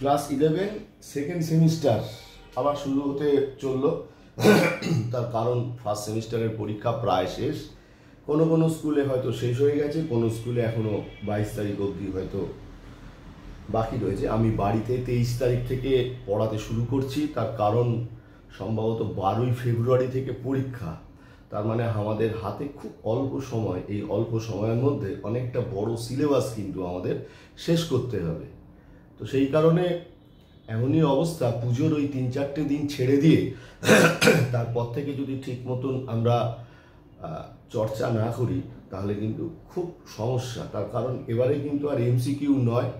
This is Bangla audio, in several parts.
ক্লাস 11 সেকেন্ড সেমিস্টার আবার শুরু হতে চললো। তার কারণ ফার্স্ট সেমিস্টারের পরীক্ষা প্রায় শেষ। কোনো কোনো স্কুলে হয়তো শেষ হয়ে গেছে, কোনো স্কুলে এখনও 22 তারিখ অবধি হয়তো বাকি রয়েছে। আমি বাড়িতে 23 তারিখ থেকে পড়াতে শুরু করছি। তার কারণ সম্ভবত 12ই ফেব্রুয়ারি থেকে পরীক্ষা। তার মানে আমাদের হাতে খুব অল্প সময়, এই অল্প সময়ের মধ্যে অনেকটা বড় সিলেবাস কিন্তু আমাদের শেষ করতে হবে। তো সেই কারণে এমনই অবস্থা, পুজোর ওই 3-4টে দিন ছেড়ে দিয়ে তারপর থেকে যদি ঠিক মতন আমরা চর্চা না করি তাহলে কিন্তু খুব সমস্যা। তার কারণ এবারে কিন্তু আর এমসিকিউ নয়,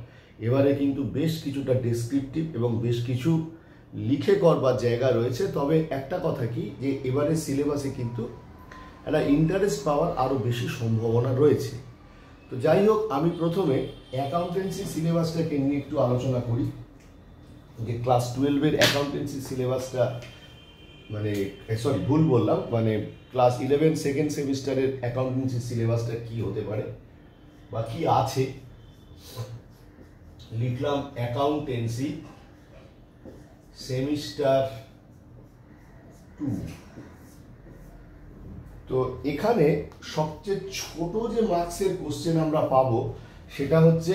এবারে কিন্তু বেশ কিছুটা ডেসক্রিপটিভ এবং বেশ কিছু লিখে করবার জায়গা রয়েছে। তবে একটা কথা কি, যে এবারে সিলেবাসে কিন্তু একটা ইন্টারেস্ট পাওয়ার আরও বেশি সম্ভাবনা রয়েছে। তো যাই হোক, আমি প্রথমে অ্যাকাউন্টেন্সি সিলেবাসটাকে নিয়ে একটু আলোচনা করি। যে ক্লাস 12-এর অ্যাকাউন্টেন্সি সিলেবাসটা, মানে সরি ভুল বললাম, মানে ক্লাস 11 সেকেন্ড সেমিস্টারের অ্যাকাউন্টেন্সি সিলেবাসটা কি হতে পারে বা কি আছে। লিখলাম অ্যাকাউন্টেন্সি সেমিস্টার 2। তো এখানে সবচেয়ে ছোট যে মার্কসের কোশ্চেন আমরা পাবো সেটা হচ্ছে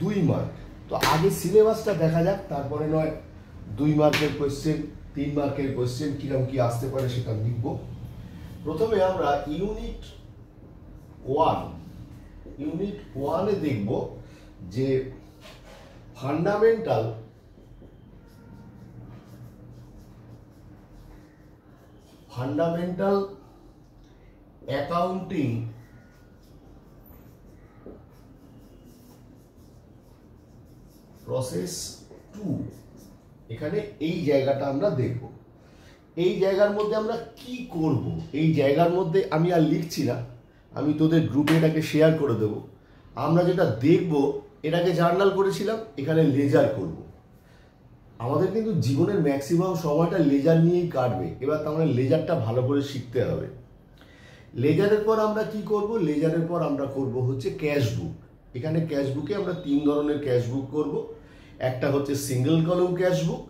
2 মার্ক। তো আগে সিলেবাসটা দেখা যাক, তারপরে নয় 2 মার্কের কোশ্চেন, 3 মার্কের কোশ্চেন কিরকম কি আসতে পারে সেটা লিখব। প্রথমে আমরা ইউনিট 1-এ দেখব যে ফান্ডামেন্টাল অ্যাকাউন্টিং প্রসেস 2। এখানে এই জায়গাটা আমরা দেখব। এই জায়গার মধ্যে আমরা কি করব, এই জায়গার মধ্যে আমি আর লিখছি না, আমি তোদের গ্রুপে এটাকে শেয়ার করে দেব। আমরা যেটা দেখব এটাকে জার্নাল করেছিলাম, এখানে লেজার করব। আমাদের কিন্তু জীবনের ম্যাক্সিমাম সময়টা লেজার নিয়েই কাটবে। এবার তাহলে লেজারটা ভালো করে শিখতে হবে। লেজারের পর আমরা কি করব? লেজারের পর আমরা করব হচ্ছে ক্যাশ বুক। এখানে ক্যাশ বুকে আমরা 3 ধরনের ক্যাশ বুক করব। একটা হচ্ছে সিঙ্গেল কলম ক্যাশ বুক,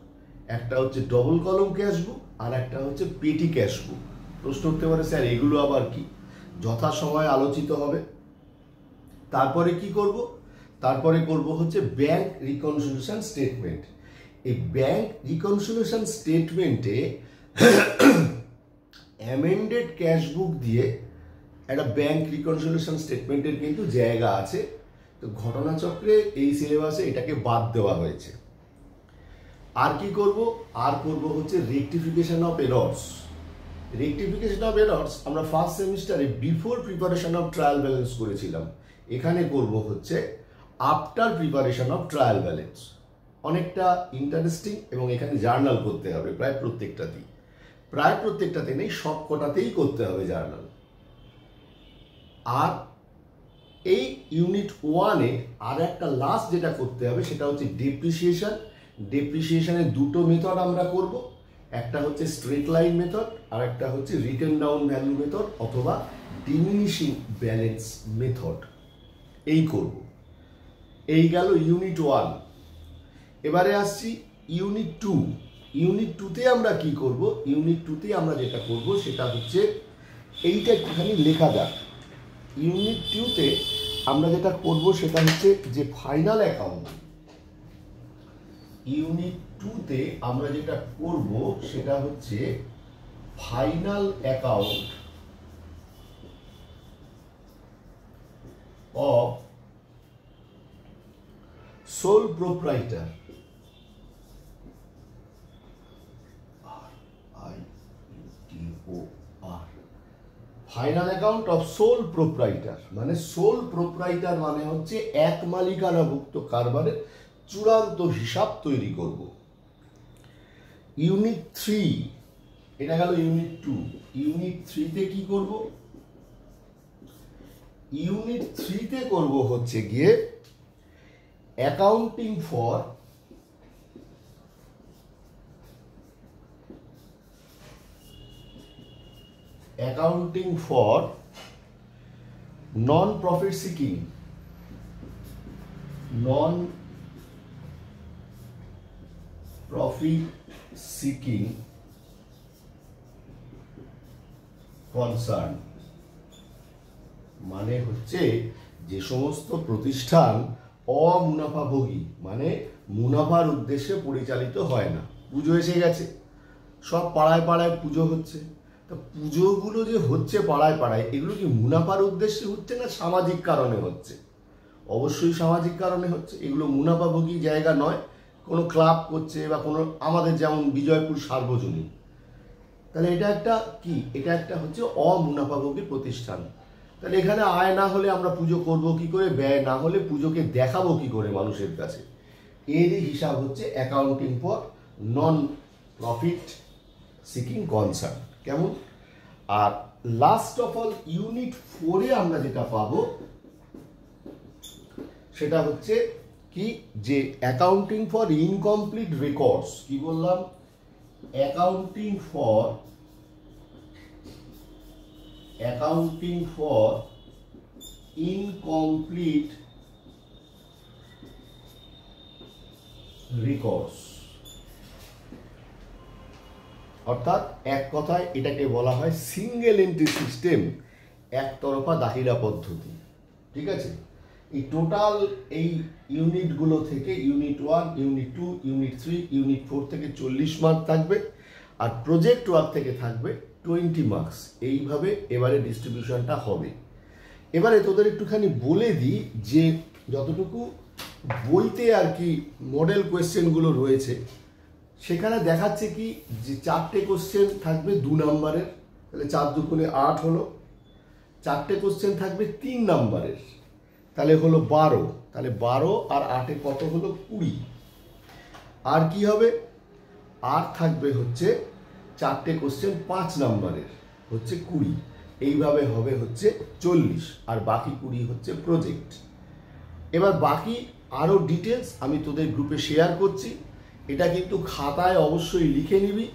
একটা হচ্ছে ডবল কলম ক্যাশ বুক, আর একটা হচ্ছে পেটি ক্যাশ বুক। প্রশ্ন উঠতে পারে, স্যার এগুলো আবার কি? যথাসময়ে আলোচিত হবে। তারপরে কি করব? তারপরে করব হচ্ছে ব্যাংক রিকনসিলিয়েশন স্টেটমেন্ট। এই ব্যাংক রিকনসিলিয়েশন স্টেটমেন্টে অ্যামেন্ডেড ক্যাশ বুক দিয়ে একটা ব্যাংক রিকনসিলিয়েশন স্টেটমেন্টের কিন্তু জায়গা আছে। তো ঘটনাচক্রে এই সিলেবাসে এটাকে বাদ দেওয়া হয়েছে। আর কি করব? আর করব হচ্ছে rectification of errors. Rectification of errors আমরা ফার্স্ট সেমিস্টারে before preparation of trial balance করেছিলাম। এখানে করব হচ্ছে after preparation of trial balance. অনেকটা ইন্টারেস্টিং এবং এখানে জার্নাল করতে হবে প্রায় প্রত্যেকটাতে নেই, সব কটাতেই করতে হবে জার্নাল। আর এই ইউনিট 1-এ আর একটা লাস্ট যেটা করতে হবে সেটা হচ্ছে ডেপ্রিসিয়েশন। ডেপ্রিসিয়েশনের 2টো মেথড আমরা করব। একটা হচ্ছে স্ট্রেট লাইন মেথড, আর একটা হচ্ছে রিটেন ডাউন ভ্যালু মেথড অথবা ডিমিনিশিং ব্যালেন্স মেথড। এই করব। এই গেল ইউনিট 1। এবারে আসছি ইউনিট 2। ইউনিট 2-তে আমরা কি করব? ইউনিট 2-তে আমরা যেটা করব সেটা হচ্ছে এইটা একটুখানি লেখা যাক। ইউনিট 2-তে আমরা যেটা করব সেটা হচ্ছে যে ফাইনাল অ্যাকাউন্ট। ইউনিট 2-তে আমরা যেটা করব সেটা হচ্ছে final account of sole proprietor. Final account of sole proprietor মানে সোল প্রোপ্রাইটার মানে হচ্ছে এক মালিকানাভুক্ত কারবারের চূড়ান্ত হিসাব তৈরি করব। ইউনিট 3, এটা গেল ইউনিট 2। ইউনিট 3-তে কি করব? ইউনিট 3-তে করব হচ্ছে গিয়ে accounting for non profit seeking profit seeking concern মানে হচ্ছে যে সমস্ত প্রতিষ্ঠান অমুনাফাভোগী মানে মুনাফার উদ্দেশ্যে পরিচালিত হয় না। পুজো এসে গেছে, সব পাড়ায় পাড়ায় পুজো হচ্ছে, তা পুজোগুলো যে হচ্ছে পাড়ায় পাড়ায়, এগুলো কি মুনাফার উদ্দেশ্যে হচ্ছে না সামাজিক কারণে হচ্ছে? অবশ্যই সামাজিক কারণে হচ্ছে। এগুলো মুনাফাভোগী জায়গা নয়। কোনো ক্লাব করছে বা কোনো আমাদের যেমন বিজয়পুর সার্বজনীন, তাহলে এটা একটা কি, এটা একটা হচ্ছে অমুনাফাভোগী প্রতিষ্ঠান। তাহলে এখানে আয় না হলে আমরা পুজো করব কি করে, ব্যয় না হলে পুজোকে দেখাবো কি করে মানুষের কাছে? এরই হিসাব হচ্ছে accounting for non profit seeking concern. কেমন? আর লাস্ট অফ অল ইউনিট 4-এ আমরা যেটা পাবো সেটা হচ্ছে কি, যে অ্যাকাউন্টিং ফর ইনকমপ্লিট রেকর্ডস। কি বললাম? অ্যাকাউন্টিং ফর ইনকমপ্লিট রেকর্ডস, অর্থাৎ এক কথায় এটাকে বলা হয় সিঙ্গেল এন্ট্রি সিস্টেম, একতরফা দাহিরা পদ্ধতি। ঠিক আছে? এই টোটাল এই ইউনিটগুলো থেকে ইউনিট 1, ইউনিট 2, ইউনিট 3, ইউনিট 4 থেকে 40 মার্ক থাকবে, আর প্রজেক্ট ওয়ার্ক থেকে থাকবে 20 মার্কস। এইভাবে এবারে ডিস্ট্রিবিউশনটা হবে। এবারে তোদের একটুখানি বলে দিই যে যতটুকু বইতে আর কি মডেল কোয়েশ্চেনগুলো রয়েছে, সেখানে দেখাচ্ছে কি যে 4টে কোশ্চেন থাকবে 2 নম্বরের, তাহলে 4 দুগুণে 8 হলো। 4টে কোশ্চেন থাকবে 3 নম্বরের, তাহলে হলো 12। তাহলে 12 আর 8-এ কত হলো? 20। আর কি হবে? আর থাকবে হচ্ছে 4টে কোশ্চেন 5 নম্বরের, হচ্ছে 20। এইভাবে হবে হচ্ছে 40, আর বাকি 20 হচ্ছে প্রজেক্ট। এবার বাকি আরও ডিটেলস আমি তোদের গ্রুপে শেয়ার করছি, এটা কিন্তু খাতায় অবশ্যই লিখে নিবি।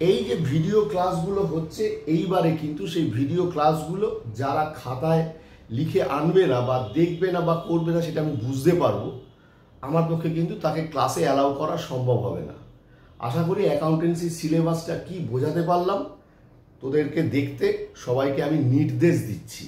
এই যে ভিডিও ক্লাসগুলো হচ্ছে এইবারে কিন্তু সেই ভিডিও ক্লাসগুলো যারা খাতায় লিখে আনবে না বা দেখবে না বা করবে না, সেটা আমি বুঝতে পারবো, আমার পক্ষে কিন্তু তাকে ক্লাসে অ্যালাউ করা সম্ভব হবে না। আশা করি অ্যাকাউন্টেন্সি সিলেবাসটা কি বোঝাতে পারলাম তোদেরকে। দেখতে সবাইকে আমি নির্দেশ দিচ্ছি।